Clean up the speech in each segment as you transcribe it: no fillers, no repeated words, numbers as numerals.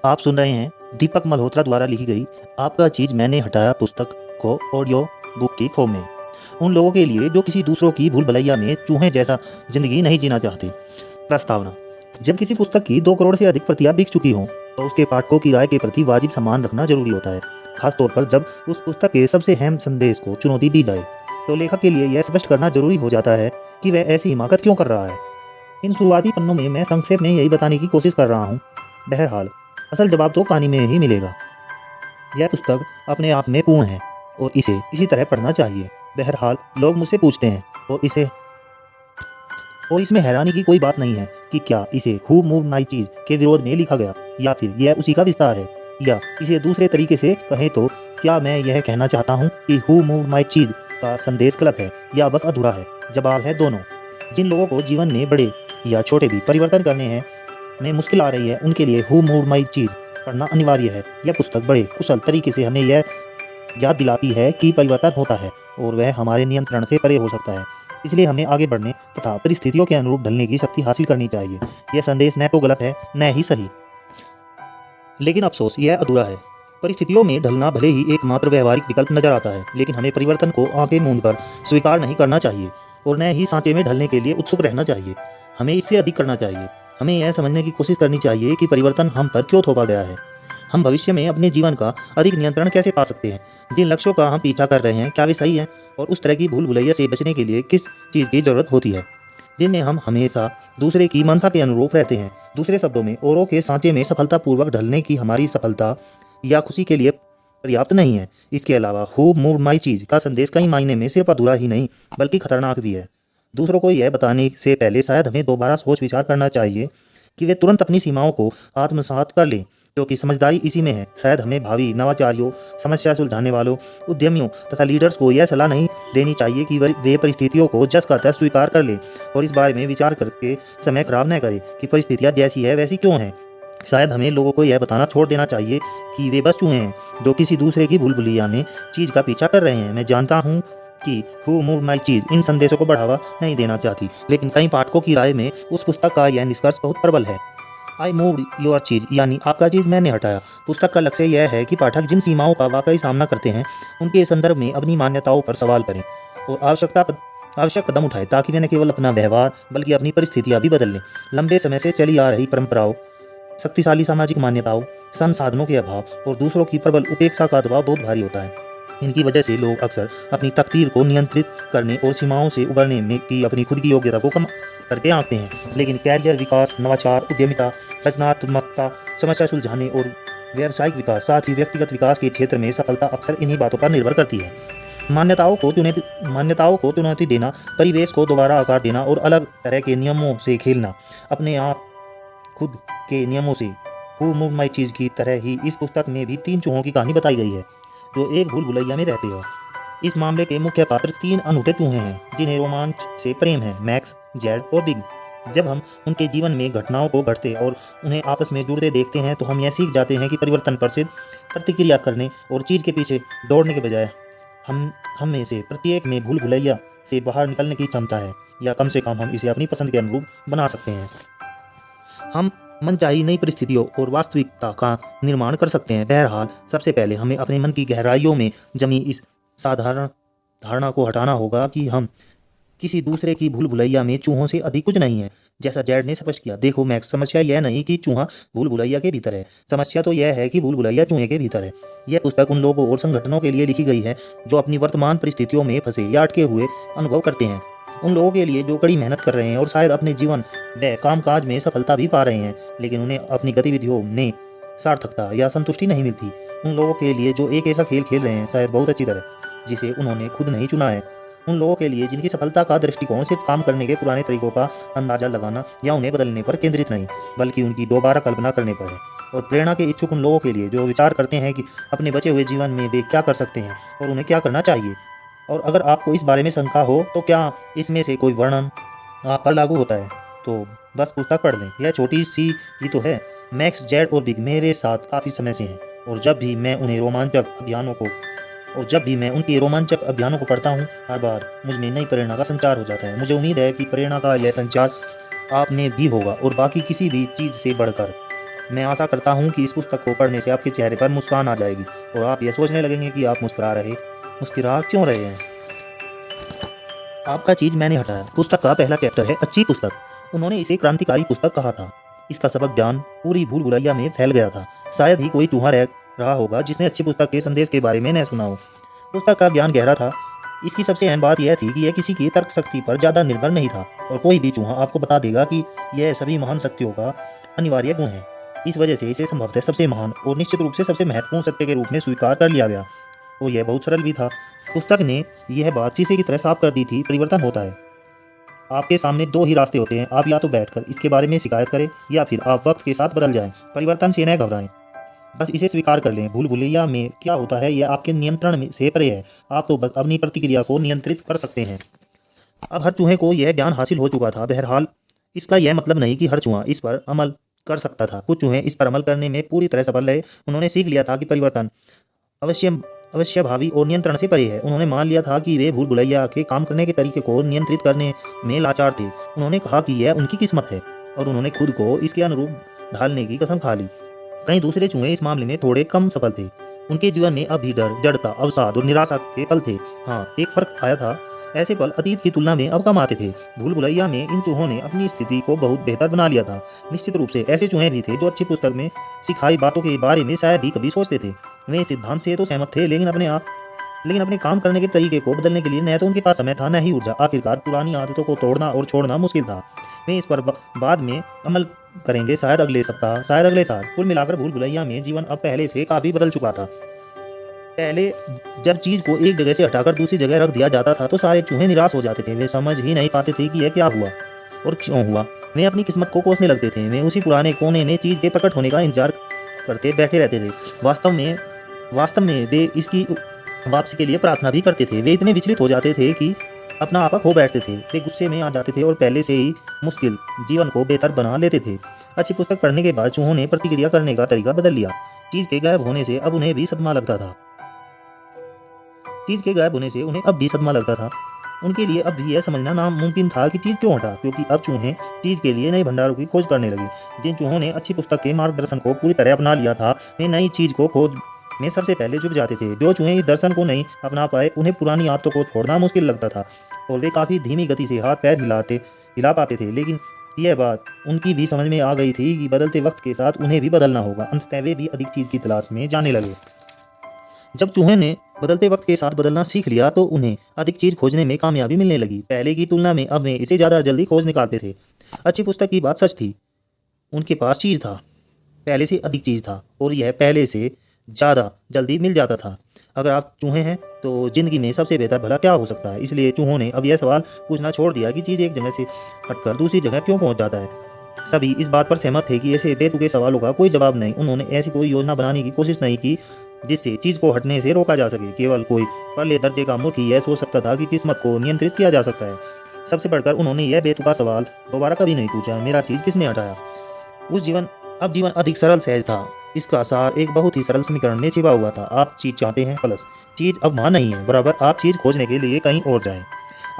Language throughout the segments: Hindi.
आप सुन रहे हैं दीपक मल्होत्रा द्वारा लिखी गई आपका चीज मैंने हटाया पुस्तक को ऑडियो बुक की फॉर्म में। उन लोगों के लिए जो किसी दूसरों की भूल भलैया में चूहे जैसा जिंदगी नहीं जीना चाहते। प्रस्तावना। जब किसी पुस्तक की 2 करोड़ से अधिक प्रतियां बिक चुकी हों तो उसके पाठकों की राय के प्रति वाजिब सम्मान रखना जरूरी होता है। खासतौर पर जब उस पुस्तक के सबसे अहम संदेश को चुनौती दी जाए तो लेखक के लिए यह स्पष्ट करना जरूरी हो जाता है कि वह ऐसी हिमाकत क्यों कर रहा है। इन शुरुआती पन्नों में मैं संक्षेप में यही बताने की कोशिश कर रहा हूँ। बहरहाल असल जवाब तो कहानी में ही मिलेगा। यह पुस्तक अपने आप में पूर्ण है और इसे इसी तरह पढ़ना चाहिए। बहरहाल लोग मुझसे पूछते हैं और इसमें हैरानी की कोई बात नहीं है कि क्या इसे हु मूव माई चीज के विरोध में लिखा गया या फिर यह उसी का विस्तार है, या इसे दूसरे तरीके से कहें तो क्या मैं यह कहना चाहता हूँ कि हु मूव माई चीज का संदेश गलत है या बस अधूरा है। जवाब है दोनों। जिन लोगों को जीवन में बड़े या छोटे भी परिवर्तन करने हैं में मुश्किल आ रही है उनके लिए हु मूव माई चीज पढ़ना अनिवार्य है। यह पुस्तक बड़े कुशल तरीके से हमें यह याद दिलाती है कि परिवर्तन होता है और वह हमारे नियंत्रण से परे हो सकता है। इसलिए हमें आगे बढ़ने तथा परिस्थितियों के अनुरूप ढलने की शक्ति हासिल करनी चाहिए। यह संदेश न तो गलत है न ही सही, लेकिन अफसोस यह अधूरा है। परिस्थितियों में ढलना भले ही एकमात्र व्यवहारिक विकल्प नजर आता है, लेकिन हमें परिवर्तन को आंखें मूंद कर स्वीकार नहीं करना चाहिए और न ही सांचे में ढलने के लिए उत्सुक रहना चाहिए। हमें इससे अधिक करना चाहिए। हमें यह समझने की कोशिश करनी चाहिए कि परिवर्तन हम पर क्यों थोपा गया है। हम भविष्य में अपने जीवन का अधिक नियंत्रण कैसे पा सकते हैं। जिन लक्ष्यों का हम पीछा कर रहे हैं क्या वे सही हैं, और उस तरह की भूल भुलैया से बचने के लिए किस चीज़ की जरूरत होती है जिनमें हम हमेशा दूसरे की मनसा के अनुरूप रहते हैं। दूसरे शब्दों में औरों के सांचे में सफलतापूर्वक ढलने की हमारी सफलता या खुशी के लिए पर्याप्त नहीं है। इसके अलावा हु मूव माई चीज का संदेश कई मायने में सिर्फ अधूरा ही नहीं बल्कि खतरनाक भी है। दूसरों को यह बताने से पहले शायद हमें दोबारा सोच विचार करना चाहिए कि वे तुरंत अपनी सीमाओं को आत्मसात कर लें, क्योंकि समझदारी इसी में है। शायद हमें भावी नवाचारियों, समस्या सुलझाने वालों, उद्यमियों तथा लीडर्स को यह सलाह नहीं देनी चाहिए कि वे परिस्थितियों को जस का तस स्वीकार कर लें और इस बारे में विचार करके समय खराब न करें कि परिस्थितियाँ जैसी है वैसी क्यों हैं। शायद हमें लोगों को यह बताना छोड़ देना चाहिए कि वे बस चूहे हैं जो किसी दूसरे की भूल भुलैया में चीज़ का पीछा कर रहे हैं। मैं जानता हूँ कि हु मूव माई चीज इन संदेशों को बढ़ावा नहीं देना चाहती, लेकिन कई पाठकों की राय में उस पुस्तक का यह निष्कर्ष बहुत प्रबल है। आई मूव्ड योर चीज यानी आपका चीज मैंने हटाया पुस्तक का लक्ष्य यह है कि पाठक जिन सीमाओं का वाकई सामना करते हैं उनके संदर्भ में अपनी मान्यताओं पर सवाल करें और आवश्यक कदम उठाए ताकि वे न केवल अपना व्यवहार बल्कि अपनी परिस्थितियां भी बदल लें। लंबे समय से चली आ रही परंपराओं, शक्तिशाली सामाजिक मान्यताओं, संसाधनों के अभाव और दूसरों की प्रबल उपेक्षा का दबाव बहुत भारी होता है। इनकी वजह से लोग अक्सर अपनी तकदीर को नियंत्रित करने और सीमाओं से उबरने में की अपनी खुद की योग्यता को कम करके आंकते हैं। लेकिन कैरियर विकास, नवाचार, उद्यमिता, रचनात्मकता, समस्या सुलझाने और व्यावसायिक विकास, साथ ही व्यक्तिगत विकास के क्षेत्र में सफलता अक्सर इन्हीं बातों पर निर्भर करती है। मान्यताओं को चुनौती देना, परिवेश को दोबारा आकार देना और अलग तरह के नियमों से खेलना, अपने आप खुद के नियमों से। हु मूव माई चीज की तरह ही इस पुस्तक में भी 3 चूहों की कहानी बताई गई है जो एक भूल भुलैया में रहते हो। इस मामले के मुख्य पात्र 3 अनूठे चूहे हैं जिन्हें रोमांच से प्रेम है, मैक्स, जेड और बिग। जब हम उनके जीवन में घटनाओं को घटते और उन्हें आपस में जुड़ते देखते हैं तो हम यह सीख जाते हैं कि परिवर्तन पर सिर्फ प्रतिक्रिया करने और चीज़ के पीछे दौड़ने के बजाय हम में से प्रत्येक में भूल भुलैया से बाहर निकलने की क्षमता है, या कम से कम हम इसे अपनी पसंद के अनुरूप बना सकते हैं। हम मनचाही नई परिस्थितियों और वास्तविकता का निर्माण कर सकते हैं। बहरहाल सबसे पहले हमें अपने मन की गहराइयों में जमी इस साधारण धारणा को हटाना होगा कि हम किसी दूसरे की भूल भुलैया में चूहों से अधिक कुछ नहीं है। जैसा जेड ने स्पष्ट किया, देखो मैक्स, समस्या यह नहीं कि चूहा भूल भुलैया के भीतर है, समस्या तो यह है कि भूल भुलैया चूहे के भीतर है। यह पुस्तक उन लोगों और संगठनों के लिए लिखी गई है जो अपनी वर्तमान परिस्थितियों में फंसे या अटके हुए अनुभव करते हैं। उन लोगों के लिए जो कड़ी मेहनत कर रहे हैं और शायद अपने जीवन व कामकाज में सफलता भी पा रहे हैं, लेकिन उन्हें अपनी गतिविधियों में सार्थकता या संतुष्टि नहीं मिलती। उन लोगों के लिए जो एक ऐसा खेल खेल रहे हैं, शायद बहुत अच्छी तरह, जिसे उन्होंने खुद नहीं चुना है। उन लोगों के लिए जिनकी सफलता का दृष्टिकोण सिर्फ काम करने के पुराने तरीकों का अंदाजा लगाना या उन्हें बदलने पर केंद्रित नहीं बल्कि उनकी दोबारा कल्पना करने पर है। और प्रेरणा के इच्छुक उन लोगों के लिए जो विचार करते हैं कि अपने बचे हुए जीवन में वे क्या कर सकते हैं और उन्हें क्या करना चाहिए। और अगर आपको इस बारे में शंका हो तो क्या इसमें से कोई वर्णन आप पर लागू होता है, तो बस पुस्तक पढ़ लें। यह छोटी सी ही तो है। मैक्स, जेड और बिग मेरे साथ काफ़ी समय से हैं और जब भी मैं उनके रोमांचक अभियानों को पढ़ता हूँ, हर बार मुझ में नई प्रेरणा का संचार हो जाता है। मुझे उम्मीद है कि प्रेरणा का यह संचार आप में भी होगा और बाकी किसी भी चीज़ से बढ़कर मैं आशा करता हूँ कि इस पुस्तक को पढ़ने से आपके चेहरे पर मुस्कान आ जाएगी और आप यह सोचने लगेंगे कि आप मुस्कुरा क्यों रहे हैं। आपका चीज मैंने हटाया पुस्तक का पहला चैप्टर है अच्छी पुस्तक। उन्होंने इसे क्रांतिकारी पुस्तक कहा था। इसका सबक ज्ञान पूरी भूल भुलैया में फैल गया था। शायद ही कोई चूहा रह रहा होगा जिसने अच्छी पुस्तक के संदेश के बारे में न सुना हो। पुस्तक का ज्ञान गहरा था। इसकी सबसे अहम बात यह थी कि यह किसी की तर्क शक्ति पर ज़्यादा निर्भर नहीं था और कोई भी चूहा आपको बता देगा कि यह सभी महान शक्तियों का अनिवार्य गुण है। इस वजह से इसे संभवतः सबसे महान और निश्चित रूप से सबसे महत्वपूर्ण सत्य के रूप में स्वीकार कर लिया गया और यह बहुत सरल भी था। पुस्तक ने यह बात शीशे की तरह साफ कर दी थी, परिवर्तन होता है। आपके सामने दो ही रास्ते होते हैं, आप या तो बैठकर इसके बारे में शिकायत करें या फिर आप वक्त के साथ बदल जाएं। परिवर्तन से न घबराएं, बस इसे स्वीकार कर लें। भूल भुलैया में क्या होता है यह आपके नियंत्रण में से परे है। आप तो बस अपनी प्रतिक्रिया को नियंत्रित कर सकते हैं। अब हर चूहे को यह ज्ञान हासिल हो चुका था। बहरहाल इसका यह मतलब नहीं कि हर चूहा इस पर अमल कर सकता था। कुछ चूहे इस पर अमल करने में पूरी तरह सफल रहे। उन्होंने सीख लिया था कि परिवर्तन अवश्य भावी और नियंत्रण से परे है। उन्होंने मान लिया था कि वे भूल भुलैया के काम करने के तरीके को नियंत्रित करने में लाचार थे। उन्होंने कहा कि यह उनकी किस्मत है और उन्होंने खुद को इसके अनुरूप ढालने की कसम खा ली। कई दूसरे चूहे इस मामले में थोड़े कम सफल थे। उनके जीवन में अब भी डर, जड़ता, अवसाद और निराशा के पल थे। हाँ, एक फर्क आया था, ऐसे पल अतीत की तुलना में अब कम आते थे। भूल भुलैया में इन चूहों ने अपनी स्थिति को बहुत बेहतर बना लिया था। निश्चित रूप से ऐसे चूहे भी थे जो अच्छी पुस्तक में सिखाई बातों के बारे में शायद ही कभी सोचते वे इस सिद्धांत से तो सहमत थे, लेकिन अपने काम करने के तरीके को बदलने के लिए न तो उनके पास समय था न ही ऊर्जा। आखिरकार पुरानी आदतों को तोड़ना और छोड़ना मुश्किल था। वे इस पर बाद में अमल करेंगे, शायद अगले सप्ताह, शायद अगले साल। कुल मिलाकर भूल भुलैया में जीवन अब पहले से काफी बदल चुका था। पहले जब चीज को एक जगह से हटाकर दूसरी जगह रख दिया जाता था तो सारे चूहे निराश हो जाते थे। वे समझ ही नहीं पाते थे कि यह क्या हुआ और क्यों हुआ। वे अपनी किस्मत को कोसने लगते थे। वे उसी पुराने कोने में चीज के प्रकट होने का इंतजार करते बैठे रहते थे। वास्तव में वे इसकी वापसी के लिए प्रार्थना भी करते थे। वे इतने विचलित हो जाते थे कि अपना आपा खो बैठते थे। वे गुस्से में आ जाते थे और पहले से ही मुश्किल जीवन को बेहतर बना लेते थे। अच्छी पुस्तक पढ़ने के बाद चूहों ने प्रतिक्रिया करने का तरीका बदल लिया। चीज के गायब होने से अब उन्हें भी सदमा लगता था। उनके लिए अब भी यह समझना नामुमकिन था कि चीज क्यों हटा, क्योंकि अब चूहे चीज के लिए नए भंडारों की खोज करने लगे। जिन चूहों ने अच्छी पुस्तक के मार्गदर्शन को पूरी तरह अपना लिया था वे नई चीज को खोज में सबसे पहले जुट जाते थे। जो चूहे इस दर्शन को नहीं अपना पाए उन्हें पुरानी आदतों को छोड़ना मुश्किल लगता था और वे काफी धीमी गति से हाथ पैर हिला पाते थे। लेकिन यह बात उनकी भी समझ में आ गई थी कि बदलते वक्त के साथ उन्हें भी बदलना होगा। अंततः वे भी अधिक चीज की तलाश में जाने लगे। जब चूहे ने बदलते वक्त के साथ बदलना सीख लिया तो उन्हें अधिक चीज खोजने में कामयाबी मिलने लगी। पहले की तुलना में अब वे इसे ज्यादा जल्दी खोज निकालते थे। अच्छी पुस्तक की बात सच थी, उनके पास चीज था, पहले से अधिक चीज था और यह पहले से ज़्यादा जल्दी मिल जाता था। अगर आप चूहे हैं तो जिंदगी में सबसे बेहतर भला क्या हो सकता है। इसलिए चूहों ने अब यह सवाल पूछना छोड़ दिया कि चीज़ एक जगह से हटकर दूसरी जगह क्यों पहुंच जाता है। सभी इस बात पर सहमत थे कि ऐसे बेतुके सवालों का कोई जवाब नहीं। उन्होंने ऐसी कोई योजना बनाने की कोशिश नहीं की जिससे चीज़ को हटने से रोका जा सके। केवल कोई पहले दर्जे का मूर्ख ही यह सोच सकता था कि किस्मत को नियंत्रित किया जा सकता है। सबसे बढ़कर उन्होंने यह बेतुका सवाल दोबारा कभी नहीं पूछा, मेरा चीज़ किसने हटाया। अब जीवन अधिक सरल सहज था। इसका सार एक बहुत ही सरल समीकरण में छिपा हुआ था। आप चीज चाहते हैं प्लस चीज अब वहाँ नहीं है बराबर आप चीज खोजने के लिए कहीं और जाएं।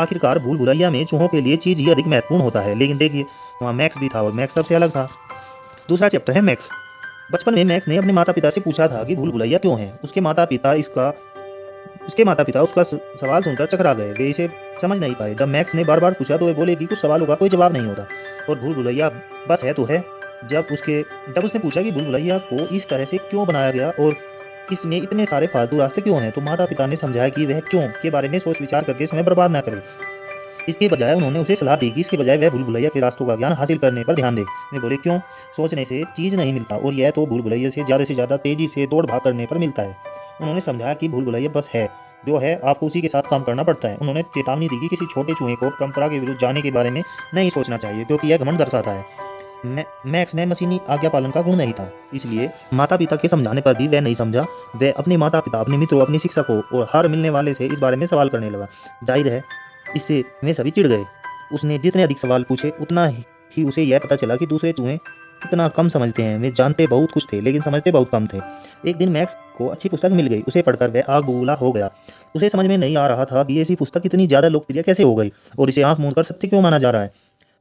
आखिरकार भूल भुलैया में चूहों के लिए चीज ही अधिक महत्वपूर्ण होता है। लेकिन देखिए वहाँ मैक्स भी था और मैक्स सबसे अलग था। दूसरा चैप्टर है मैक्स। बचपन में मैक्स ने अपने माता पिता से पूछा था कि भूल भुलैया क्यों है। उसके माता पिता उसका सवाल सुनकर चकरा गए। वे इसे समझ नहीं पाए। जब मैक्स ने बार बार पूछा तो वे बोले कि कुछ सवालों का कोई जवाब नहीं होता और भूल भुलैया बस है तो है। जब उसने पूछा कि भूल भुलैया को इस तरह से क्यों बनाया गया और इसमें इतने सारे फालतू रास्ते क्यों हैं, तो माता पिता ने समझाया कि वह क्यों के बारे में सोच विचार करके समय बर्बाद न करे। इसके बजाय उन्होंने उसे सलाह दी कि इसके बजाय वह भूल भुलैया के रास्तों का ज्ञान हासिल करने पर ध्यान दे। वे बोले क्यों, सोचने से चीज़ नहीं मिलता और यह तो भूल भुलैया से ज़्यादा तेजी से दौड़ भाग करने पर मिलता है। उन्होंने समझाया कि भूल भुलैया बस है जो है, आपको उसी के साथ काम करना पड़ता है। उन्होंने चेतावनी दी कि किसी छोटे चूहे को परंपरा के विरुद्ध जाने के बारे में नहीं सोचना चाहिए क्योंकि यह घमंड दर्शाता है। मैक्स में मशीनी आज्ञा पालन का गुण नहीं था, इसलिए माता पिता के समझाने पर भी वह नहीं समझा। वह अपने माता पिता, अपने मित्रों, अपने शिक्षकों और हर मिलने वाले से इस बारे में सवाल करने लगा। जाहिर है इससे वे सभी चिढ़ गए। उसने जितने अधिक सवाल पूछे उतना ही उसे यह पता चला कि दूसरे चूहे कितना कम समझते हैं। वे जानते बहुत कुछ थे लेकिन समझते बहुत कम थे। एक दिन मैक्स को अच्छी पुस्तक मिल गई। उसे पढ़कर वह आग बबूला हो गया। उसे समझ में नहीं आ रहा था कि ऐसी पुस्तक इतनी ज़्यादा लोकप्रिय कैसे हो गई और इसे आंख मूंद कर सत्य क्यों माना जा रहा है।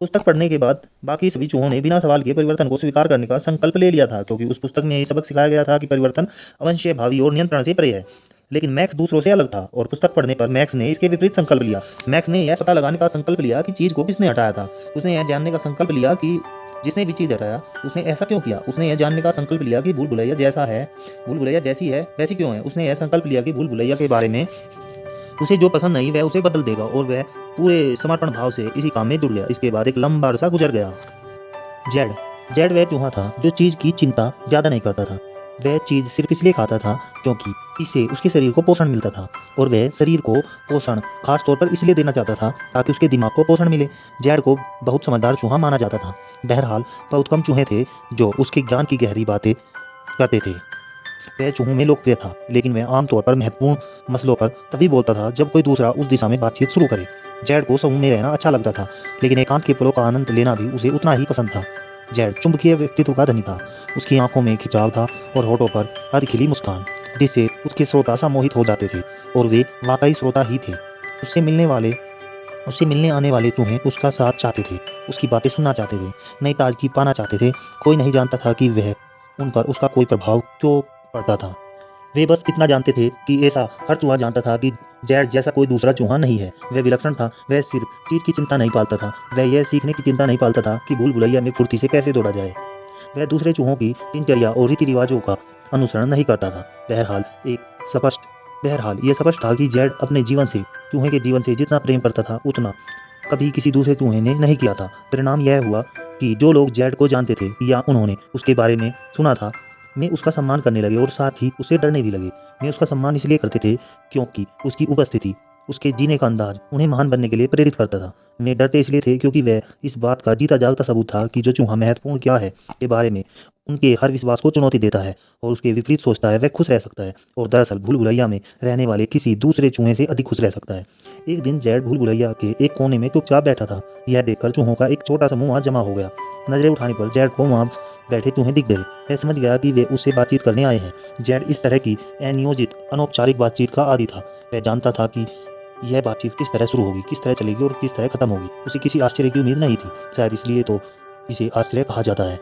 पुस्तक पढ़ने के बाद बाकी सभी चूहों ने बिना सवाल किए परिवर्तन को स्वीकार करने का संकल्प ले लिया था, क्योंकि उस पुस्तक में यही सबक सिखाया गया था कि परिवर्तन अवश्य भावी और नियंत्रण से परे है। लेकिन मैक्स दूसरों से अलग था और पुस्तक पढ़ने पर मैक्स ने इसके विपरीत संकल्प लिया। मैक्स ने यह पता लगाने का संकल्प लिया कि चीज़ को किसने हटाया था। उसने यह जानने का संकल्प लिया कि जिसने भी चीज़ हटाया उसने ऐसा क्यों किया। उसने यह जानने का संकल्प लिया कि भूल भुलैया जैसी है वैसी क्यों है। उसने यह संकल्प लिया कि भूल भुलैया के बारे में उसे जो पसंद नहीं वह उसे बदल देगा, और वह पूरे समर्पण भाव से इसी काम में जुड़ गया। इसके बाद एक लंबा अरसा गुजर गया। जेड जेड वह चूहा था जो चीज़ की चिंता ज़्यादा नहीं करता था। वह चीज़ सिर्फ इसलिए खाता था क्योंकि इससे उसके शरीर को पोषण मिलता था, और वह शरीर को पोषण खास तौर पर इसलिए देना चाहता था ताकि उसके दिमाग को पोषण मिले। जेड को बहुत समझदार चूहा माना जाता था। बहरहाल बहुत कम चूहे थे जो उसके ज्ञान की गहरी बातें करते थे। वह चूहों में लोकप्रिय था, लेकिन वह आमतौर पर महत्वपूर्ण मसलों पर तभी बोलता था जब कोई दूसरा उस दिशा में बातचीत शुरू करे। जेड को समूह में रहना अच्छा लगता था, लेकिन एकांत के पलों का आनंद लेना भी उसे उतना ही पसंद था। जेड चुंबकीय व्यक्तित्व का धनी था। उसकी आंखों में खिंचाव था और होठों पर अधखिली मुस्कान, जिससे उसके श्रोता सम्मोहित हो जाते थे, और वे वाकई श्रोता ही थे। उससे मिलने आने वाले चूहे उसका साथ चाहते थे, उसकी बातें सुनना चाहते थे, नई ताजगी पाना चाहते थे। कोई नहीं जानता था कि वह उन पर उसका कोई प्रभाव क्यों पड़ता था। वे बस इतना जानते थे कि ऐसा हर चूहा जानता था कि जेड जैसा कोई दूसरा चूहा नहीं है। वह विलक्षण था। वह सिर्फ चीज़ की चिंता नहीं पालता था, वह यह सीखने की चिंता नहीं पालता था कि भूल भुलैया में फुर्ती से कैसे दौड़ा जाए। वह दूसरे चूहों की दिनचर्या और रीति रिवाजों का अनुसरण नहीं करता था। बहरहाल ये स्पष्ट था कि जेड अपने जीवन से चूहे के जीवन से जितना प्रेम करता था उतना कभी किसी दूसरे चूहे ने नहीं किया था। परिणाम यह हुआ कि जो लोग जेड को जानते थे या उन्होंने उसके बारे में सुना था, वे उसका सम्मान करने लगे और साथ ही उससे डरने भी लगे। वे उसका सम्मान इसलिए करते थे क्योंकि उसकी उपस्थिति, उसके जीने का अंदाज उन्हें महान बनने के लिए प्रेरित करता था। वे डरते इसलिए थे क्योंकि वह इस बात का जीता जागता सबूत था कि जो चूहा महत्वपूर्ण क्या है के बारे में उनके हर विश्वास को चुनौती देता है और उसके विपरीत सोचता है, वह खुश रह सकता है, और दरअसल भूल भुलैया में रहने वाले किसी दूसरे चूहे से अधिक खुश रह सकता है। एक दिन जेड भूल भुलैया के एक कोने में चुपचाप बैठा था। यह देखकर चूहों का एक छोटा समूह वहाँ जमा हो गया। नजरें उठाने पर जेड को वहाँ बैठे चूहे दिख गए। वह समझ गया कि वे उससे बातचीत करने आए हैं। जेड इस तरह की अनियोजित अनौपचारिक बातचीत का आदी था। वह जानता था कि यह बातचीत किस तरह शुरू होगी, किस तरह चलेगी और किस तरह खत्म होगी। उसे किसी आश्चर्य की उम्मीद नहीं थी, शायद इसलिए तो इसे आश्चर्य कहा जाता है।